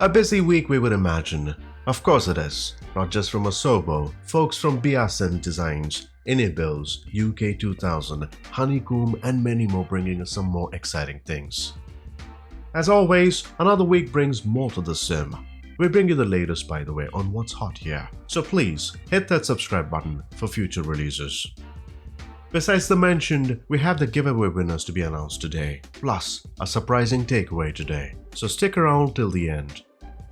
A busy week we would imagine. Of course it is. Not just from Asobo, folks from BSN Designs, Inibills, UK 2000, Honeycomb and many more bringing us some more exciting things. As always, another week brings more to the sim. We bring you the latest by the way on what's hot here, so please hit that subscribe button for future releases. Besides the mentioned, we have the giveaway winners to be announced today, plus a surprising takeaway today, so stick around till the end.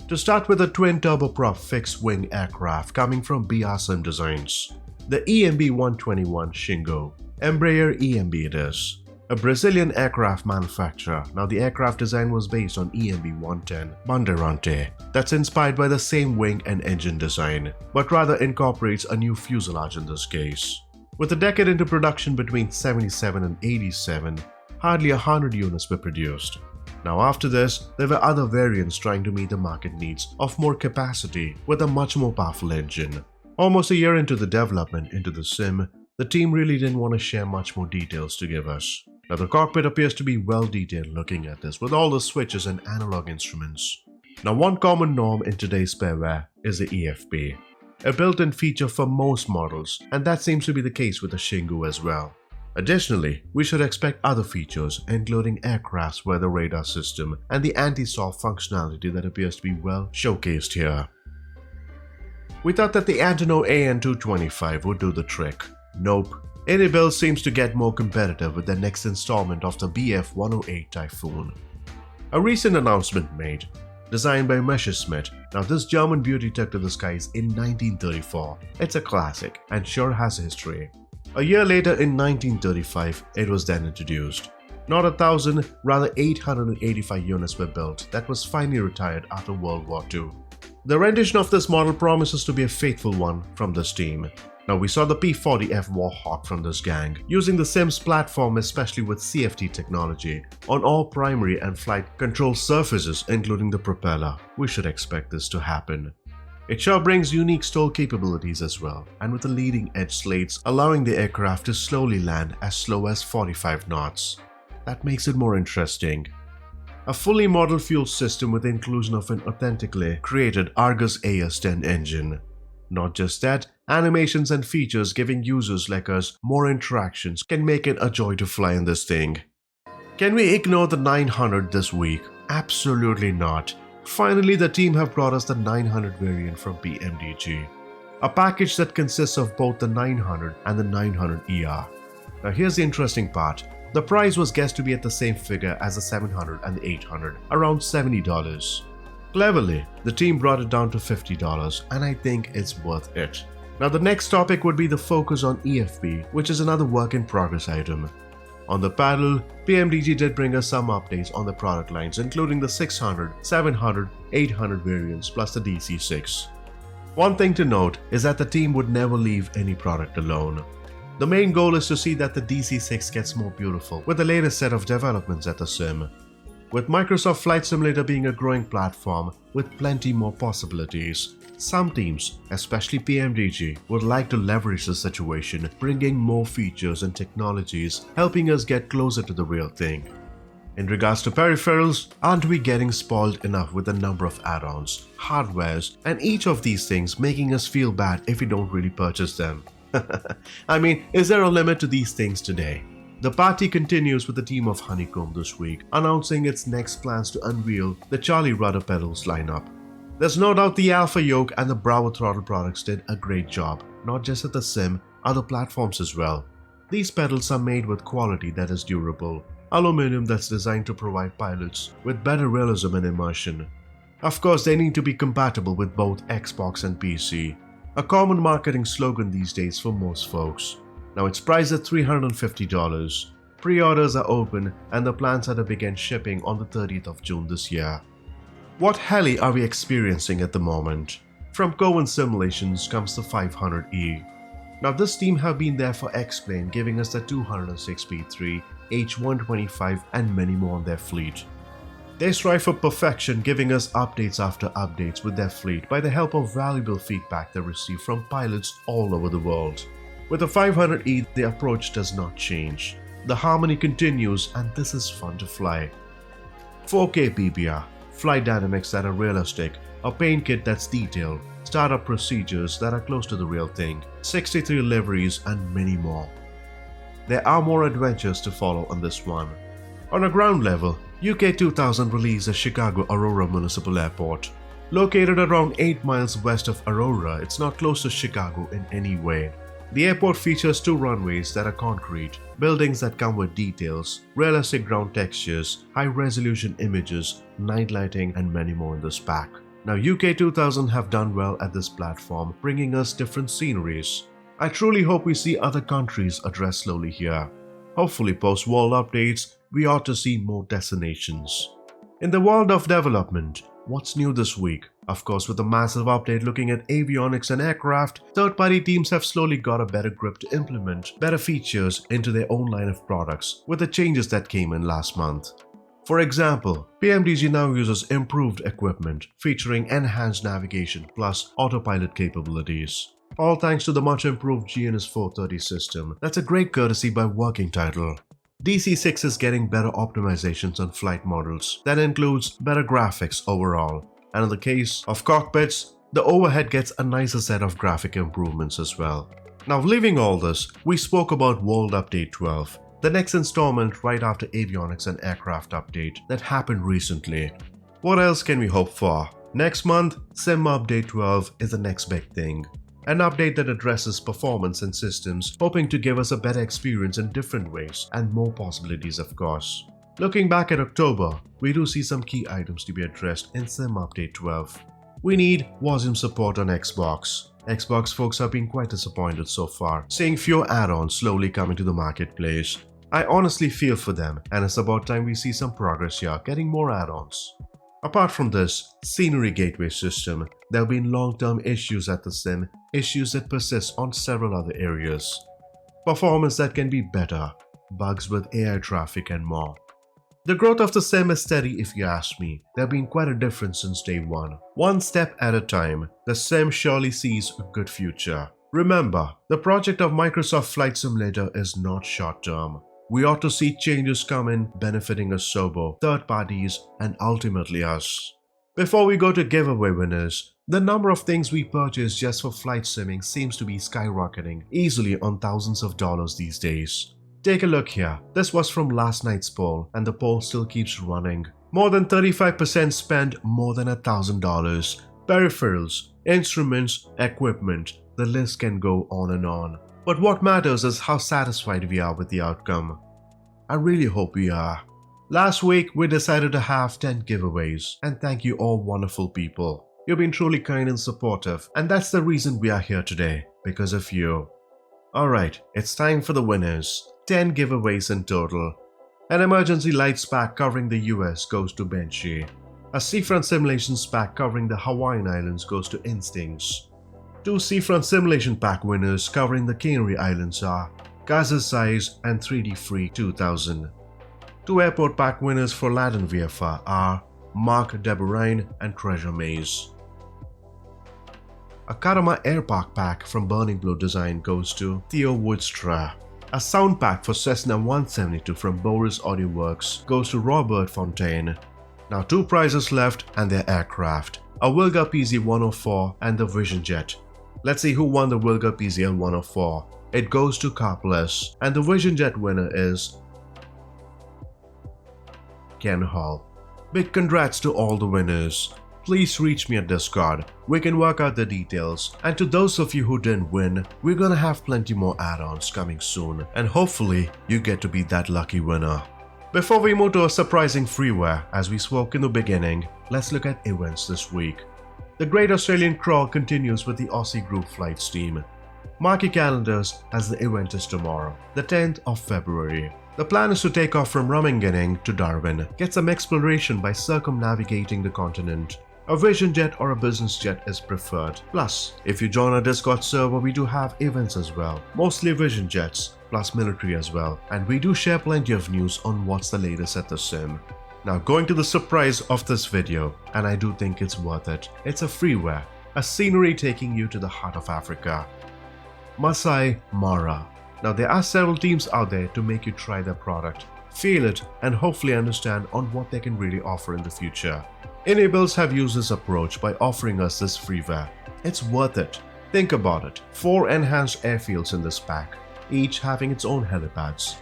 To start with a twin turboprop fixed-wing aircraft coming from BSN Designs, the EMB 121 Shingo, Embraer EMB it is. A Brazilian aircraft manufacturer. Now the aircraft design was based on EMB 110 Bandeirante, that's inspired by the same wing and engine design, but rather incorporates a new fuselage in this case. With a decade into production between 77 and 87, hardly 100 units were produced. Now after this, there were other variants trying to meet the market needs of more capacity with a much more powerful engine. Almost a year into the development into the sim, the team really didn't want to share much more details to give us. Now the cockpit appears to be well detailed looking at this with all the switches and analog instruments. Now one common norm in today's spareware is the EFP, a built-in feature for most models, and that seems to be the case with the Shingo as well. Additionally, we should expect other features including aircraft's weather radar system and the anti-soft functionality that appears to be well showcased here. We thought that the Antonov AN225 would do the trick. Nope. Inibil seems to get more competitive with the next installment of the BF-108 Typhoon. A recent announcement made, designed by Messerschmitt. Now this German beauty took to the skies in 1934. It's a classic and sure has history. A year later in 1935, it was then introduced. Not 1,000, rather 885 units were built that was finally retired after World War II. The rendition of this model promises to be a faithful one from this team. Now we saw the P-40F Warhawk from this gang, using the Sims platform especially with CFD technology on all primary and flight control surfaces including the propeller. We should expect this to happen. It sure brings unique stall capabilities as well, and with the leading edge slates allowing the aircraft to slowly land as slow as 45 knots. That makes it more interesting. A fully modeled fuel system with the inclusion of an authentically created Argus AS-10 engine. Not just that, animations and features giving users like us more interactions can make it a joy to fly in this thing. Can we ignore the 900 this week? Absolutely not. Finally, the team have brought us the 900 variant from PMDG. A package that consists of both the 900 and the 900ER. Now here's the interesting part. The price was guessed to be at the same figure as the 700 and the 800, around $70. Cleverly, the team brought it down to $50 and I think it's worth it. Now the next topic would be the focus on EFP, which is another work in progress item. On the paddle, PMDG did bring us some updates on the product lines including the 600, 700, 800 variants plus the DC6. One thing to note is that the team would never leave any product alone. The main goal is to see that the DC6 gets more beautiful with the latest set of developments at the sim. With Microsoft Flight Simulator being a growing platform with plenty more possibilities, some teams, especially PMDG, would like to leverage the situation, bringing more features and technologies, helping us get closer to the real thing. In regards to peripherals, aren't we getting spoiled enough with the number of add-ons, hardwares, and each of these things making us feel bad if we don't really purchase them? I mean, is there a limit to these things today? The party continues with the team of Honeycomb this week, announcing its next plans to unveil the Charlie Rudder pedals lineup. There's no doubt the Alpha Yoke and the Bravo Throttle products did a great job, not just at the sim, other platforms as well. These pedals are made with quality that is durable, aluminum that's designed to provide pilots with better realism and immersion. Of course, they need to be compatible with both Xbox and PC, a common marketing slogan these days for most folks. Now it's priced at $350. Pre-orders are open and the plans are to begin shipping on the 30th of June this year. What heli are we experiencing at the moment? From Cohen Simulations comes the 500E. Now this team have been there for X-Plane, giving us the 206p3, H125 and many more on their fleet. They strive for perfection, giving us updates after updates with their fleet by the help of valuable feedback they receive from pilots all over the world. With the 500E, the approach does not change. The harmony continues and this is fun to fly. 4K PBR, flight dynamics that are realistic, a paint kit that's detailed, startup procedures that are close to the real thing, 63 liveries and many more. There are more adventures to follow on this one. On a ground level, UK 2000 released at Chicago Aurora Municipal Airport. Located around 8 miles west of Aurora, it's not close to Chicago in any way. The airport features 2 runways that are concrete, buildings that come with details, realistic ground textures, high-resolution images, night lighting and many more in this pack. Now UK 2000 have done well at this platform, bringing us different sceneries. I truly hope we see other countries addressed slowly here. Hopefully post-world updates, we ought to see more destinations. In the world of development, what's new this week? Of course, with a massive update looking at avionics and aircraft, third-party teams have slowly got a better grip to implement better features into their own line of products with the changes that came in last month. For example, PMDG now uses improved equipment featuring enhanced navigation plus autopilot capabilities. All thanks to the much improved GNS 430 system. That's a great courtesy by working title. DC6 is getting better optimizations on flight models that includes better graphics overall. And in the case of cockpits, the overhead gets a nicer set of graphic improvements as well. Now leaving all this, we spoke about World Update 12, the next installment right after Avionics and Aircraft Update that happened recently. What else can we hope for? Next month, Sim Update 12 is the next big thing. An update that addresses performance and systems, hoping to give us a better experience in different ways and more possibilities of course. Looking back at October, we do see some key items to be addressed in Sim Update 12. We need WASM support on Xbox. Xbox folks have been quite disappointed so far, seeing fewer add-ons slowly coming to the marketplace. I honestly feel for them, and it's about time we see some progress here, getting more add-ons. Apart from this scenery gateway system, there have been long-term issues at the sim, issues that persist on several other areas. Performance that can be better, bugs with AI traffic and more. The growth of the sim is steady if you ask me. There have been quite a difference since day one. One step at a time, the sim surely sees a good future. Remember, the project of Microsoft Flight Simulator is not short-term. We ought to see changes come in benefiting Asobo, third parties, and ultimately us. Before we go to giveaway winners, the number of things we purchase just for flight simming seems to be skyrocketing easily on thousands of dollars these days. Take a look here. This was from last night's poll and the poll still keeps running. More than 35% spend more than $1,000. Peripherals, instruments, equipment, the list can go on and on. But what matters is how satisfied we are with the outcome. I really hope we are. Last week, we decided to have 10 giveaways, and thank you all wonderful people. You've been truly kind and supportive, and that's the reason we are here today, because of you. Alright, it's time for the winners. 10 giveaways in total. An emergency lights pack covering the US goes to Benchy. A seafront simulations pack covering the Hawaiian Islands goes to Instincts. 2 seafront simulation pack winners covering the Canary Islands are Gaza Size and 3D Free 2000. 2 airport pack winners for Latin VFR are Mark Deborine and Treasure Maze. A Karama Air Park pack from Burning Blue Design goes to Theo Woodstra. A sound pack for Cessna 172 from Boris Audio Works goes to Robert Fontaine. Now 2 prizes left and their aircraft, a Wilga PZ-104 and the Vision Jet. Let's see who won the Wilga PZ-104. It goes to Carpless, and the Vision Jet winner is Ken Hall. Big congrats to all the winners. Please reach me at Discord. We can work out the details. And to those of you who didn't win, we're gonna have plenty more add-ons coming soon, and hopefully you get to be that lucky winner. Before we move to a surprising freeware, as we spoke in the beginning, let's look at events this week. The Great Australian Crawl continues with the Aussie Group Flights team. Mark your calendars as the event is tomorrow, the 10th of February. The plan is to take off from Raminganing to Darwin, get some exploration by circumnavigating the continent. A Vision Jet or a business jet is preferred. Plus, if you join our Discord server, we do have events as well, mostly Vision Jets, plus military as well, and we do share plenty of news on what's the latest at the sim. Now going to the surprise of this video, and I do think it's worth it. It's a freeware, a scenery taking you to the heart of Africa. Masai Mara. Now there are several teams out there to make you try their product, feel it, and hopefully understand on what they can really offer in the future. Enables have used this approach by offering us this freeware. It's worth it. Think about it. 4 enhanced airfields in this pack, each having its own helipads.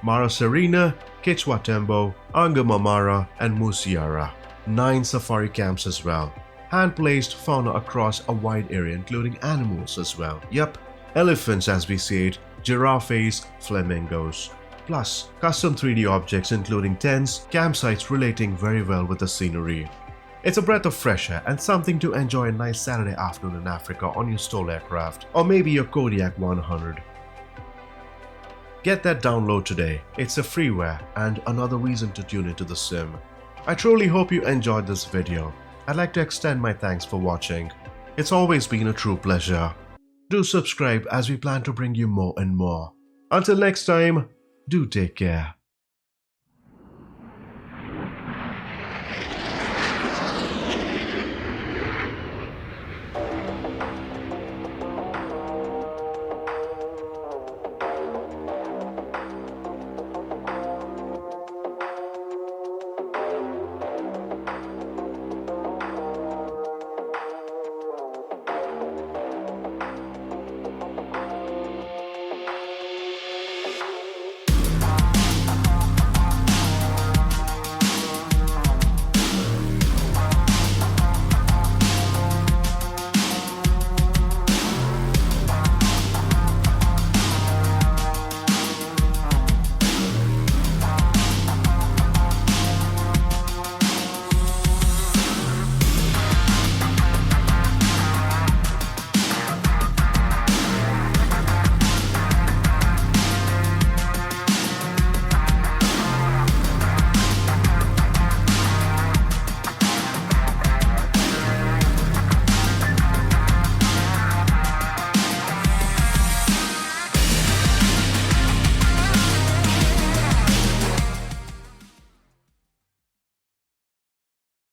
Mara Serena, Quechua-Tembo, Angamamara, and Musiara. 9 safari camps as well. Hand-placed fauna across a wide area including animals as well. Yup, elephants as we see it, giraffes, flamingos. Plus, custom 3D objects including tents, campsites relating very well with the scenery. It's a breath of fresh air and something to enjoy a nice Saturday afternoon in Africa on your STOL aircraft or maybe your Kodiak 100. Get that download today. It's a freeware and another reason to tune into the sim. I truly hope you enjoyed this video. I'd like to extend my thanks for watching. It's always been a true pleasure. Do subscribe as we plan to bring you more and more. Until next time, do take care.